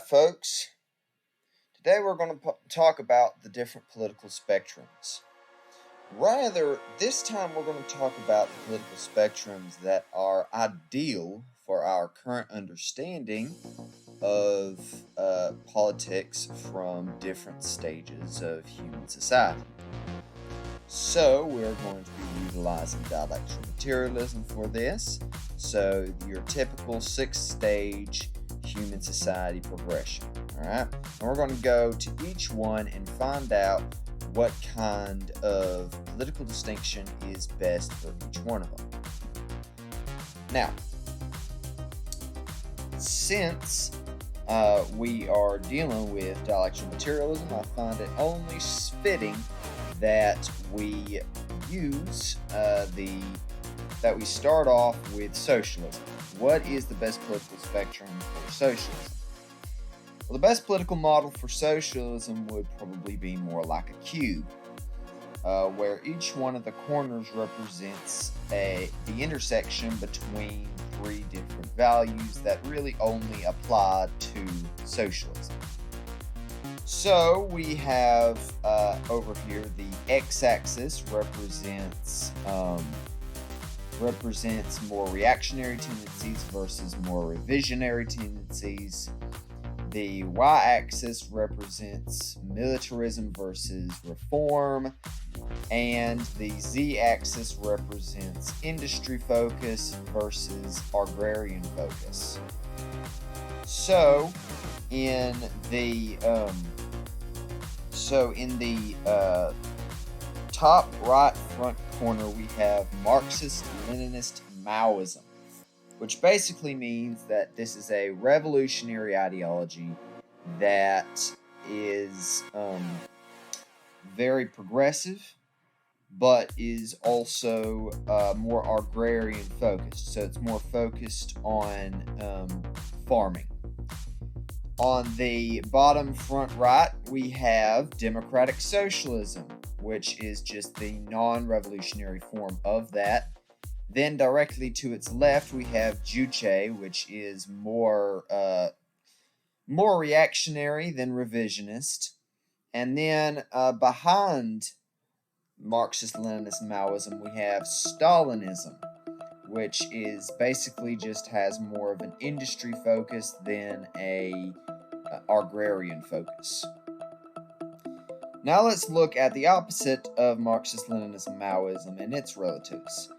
folks. Today we're going to talk about the different political spectrums. Rather, this time we're going to talk about the political spectrums that are ideal for our current understanding of politics from different stages of human society. So, we're going to be utilizing dialectical materialism for this. So, your typical 6-stage human society progression. Alright? And we're going to go to each one and find out what kind of political distinction is best for each one of them. Now, since we are dealing with dialectical materialism, I find it only fitting that we use that we start off with socialism. What is the best political spectrum for socialism? Well, the best political model for socialism would probably be more like a cube, where each one of the corners represents the intersection between three different values that really only apply to socialism. So we have over here the x-axis represents more reactionary tendencies versus more revisionary tendencies. The y-axis represents militarism versus reform, and the z-axis represents industry focus versus agrarian focus. So in the top right front corner, we have Marxist-Leninist Maoism, which basically means that this is a revolutionary ideology that is very progressive, but is also more agrarian focused. So it's more focused on farming. On the bottom front right, we have Democratic Socialism, which is just the non-revolutionary form of that. Then directly to its left, we have Juche, which is more reactionary than revisionist. And then behind Marxist-Leninist Maoism, we have Stalinism, which is basically just has more of an industry focus than a agrarian focus. Now let's look at the opposite of Marxist-Leninist Maoism and its relatives.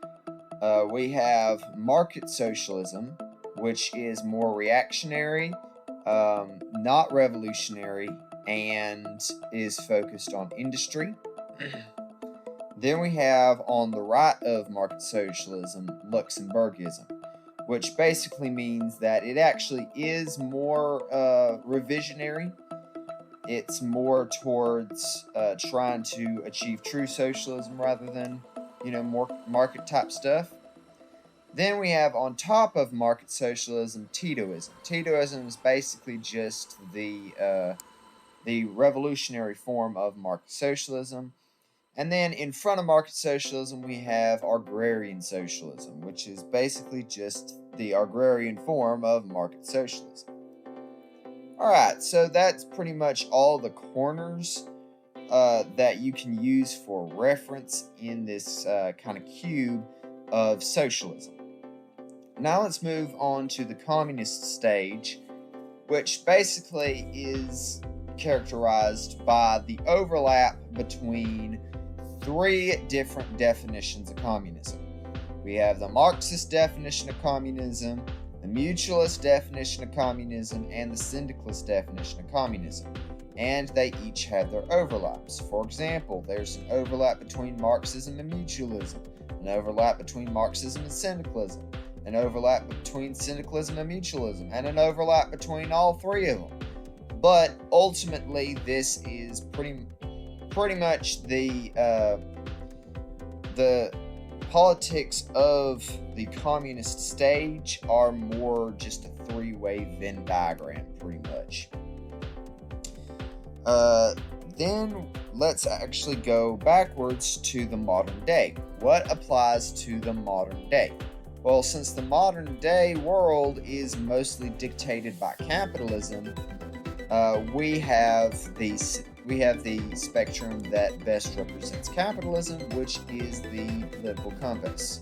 We have market socialism, which is more reactionary, not revolutionary, and is focused on industry. Then we have on the right of market socialism, Luxemburgism, which basically means that it actually is more revisionary. It's more towards trying to achieve true socialism rather than, more market type stuff. Then we have on top of market socialism, Titoism. Titoism is basically just the revolutionary form of market socialism. And then in front of market socialism, we have agrarian socialism, which is basically just the agrarian form of market socialism. Alright, so that's pretty much all the corners that you can use for reference in this kind of cube of socialism. Now let's move on to the communist stage, which basically is characterized by the overlap between three different definitions of communism. We have the Marxist definition of communism, the mutualist definition of communism, and the syndicalist definition of communism. And they each have their overlaps. For example, there's an overlap between Marxism and mutualism, an overlap between Marxism and syndicalism, an overlap between syndicalism and mutualism, and an overlap between all three of them. But ultimately, this is pretty much the politics of the communist stage are more just a three-way Venn diagram, pretty much. Then let's actually go backwards to the modern day. What applies to the modern day? Well, since the modern day world is mostly dictated by capitalism, we have the spectrum that best represents capitalism, which is the political compass.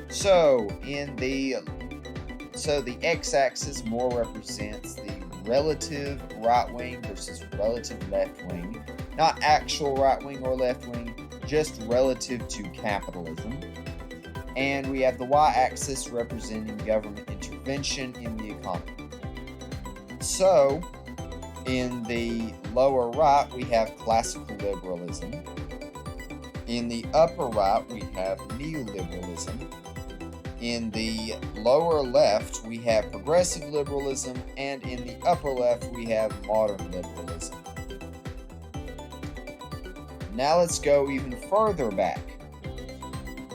So the x-axis more represents the relative right wing versus relative left wing, not actual right wing or left wing, just relative to capitalism. And we have the y-axis representing government intervention in the economy. So, in the lower right, we have classical liberalism. In the upper right, we have neoliberalism. In the lower left, we have progressive liberalism. And in the upper left, we have modern liberalism. Now let's go even further back,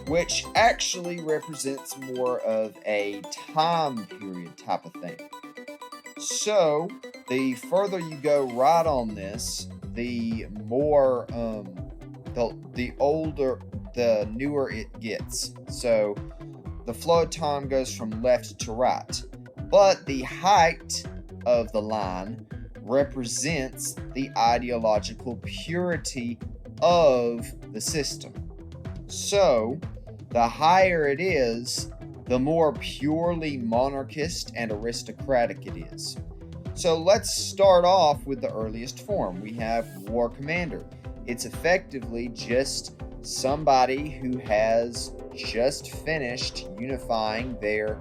which actually represents more of a time period type of thing. So, the further you go right on this, the more, the older, the newer it gets. So, the flow of time goes from left to right. But the height of the line represents the ideological purity of the system. So, the higher it is, the more purely monarchist and aristocratic it is. So let's start off with the earliest form. We have war commander. It's effectively just somebody who has just finished unifying their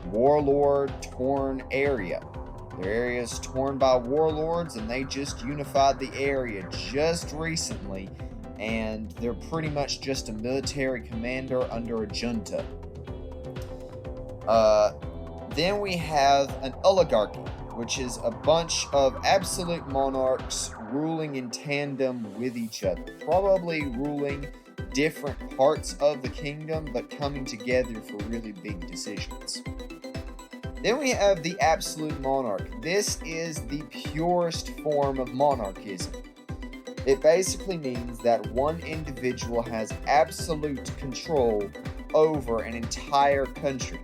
warlord-torn area. Their area is torn by warlords, and they just unified the area just recently, and they're pretty much just a military commander under a junta. Then we have an oligarchy, which is a bunch of absolute monarchs ruling in tandem with each other, probably ruling different parts of the kingdom, but coming together for really big decisions. Then we have the absolute monarch. This is the purest form of monarchism. It basically means that one individual has absolute control over an entire country.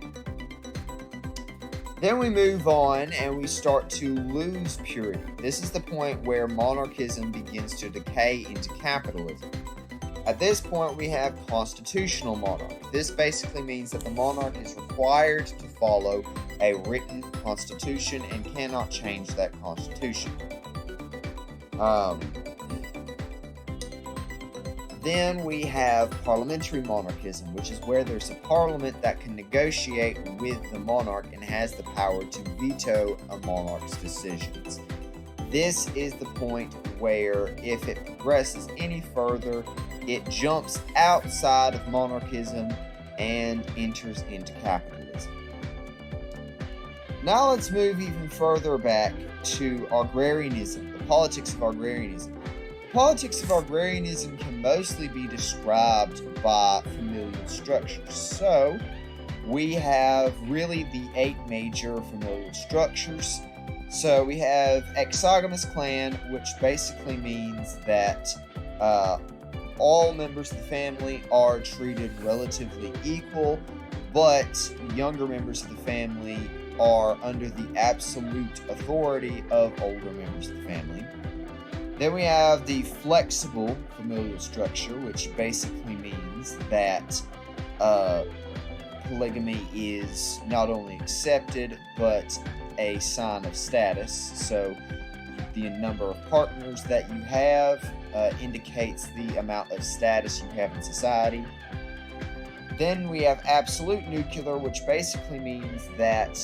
Then we move on and we start to lose purity. This is the point where monarchism begins to decay into capitalism. At this point, we have constitutional monarch. This basically means that the monarch is required to follow a written constitution and cannot change that constitution. Then we have parliamentary monarchism, which is where there's a parliament that can negotiate with the monarch and has the power to veto a monarch's decisions. This is the point where, if it progresses any further, it jumps outside of monarchism and enters into capitalism. Now let's move even further back to agrarianism, the politics of agrarianism. The politics of agrarianism can mostly be described by familial structures. So, we have really the 8 major familial structures. So we have exogamous clan, which basically means that all members of the family are treated relatively equal, but younger members of the family are under the absolute authority of older members of the family. Then we have the flexible familial structure, which basically means that polygamy is not only accepted, but a sign of status. So the number of partners that you have indicates the amount of status you have in society. Then we have absolute nuclear, which basically means that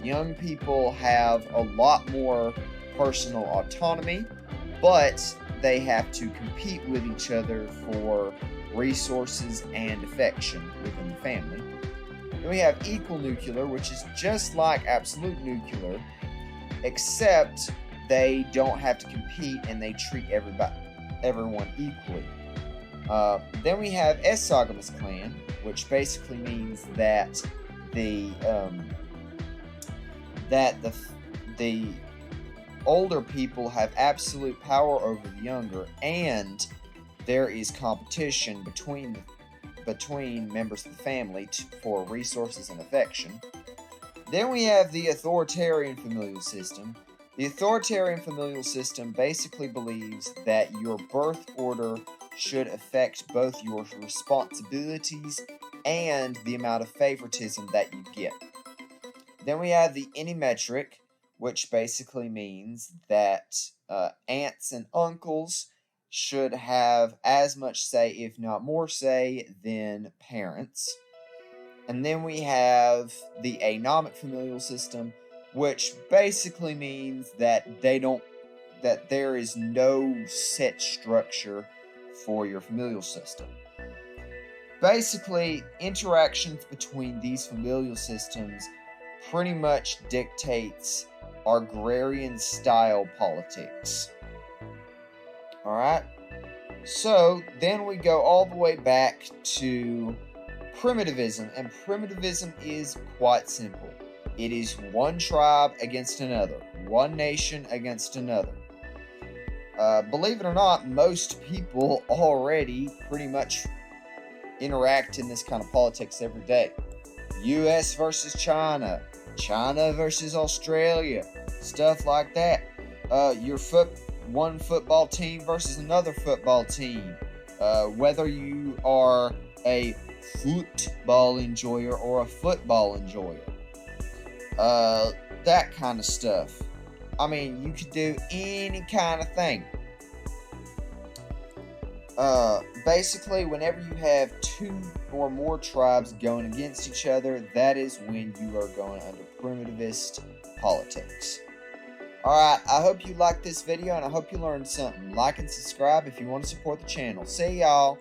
young people have a lot more personal autonomy, but they have to compete with each other for resources and affection within the family. Then we have equal nuclear, which is just like absolute nuclear, except they don't have to compete and they treat everyone equally. Then we have exogamous clan, which basically means that the older people have absolute power over the younger, and there is competition between members of the family for resources and affection. Then we have the authoritarian familial system. The authoritarian familial system basically believes that your birth order should affect both your responsibilities and the amount of favoritism that you get. Then we have the ennemetric, which basically means that aunts and uncles should have as much say, if not more say, than parents. And then we have the anomic familial system, which basically means that there is no set structure for your familial system. Basically, interactions between these familial systems pretty much dictates agrarian style politics. Alright? So then we go all the way back to primitivism, and primitivism is quite simple. It is one tribe against another, one nation against another. Believe it or not, most people already pretty much interact in this kind of politics every day. US versus China, China versus Australia, stuff like that. One football team versus another football team. Whether you are a football enjoyer or a football enjoyer. That kind of stuff. I mean, you could do any kind of thing. Basically, whenever you have two or more tribes going against each other, that is when you are going under primitivist politics. Alright, I hope you liked this video and I hope you learned something. Like and subscribe if you want to support the channel. See y'all!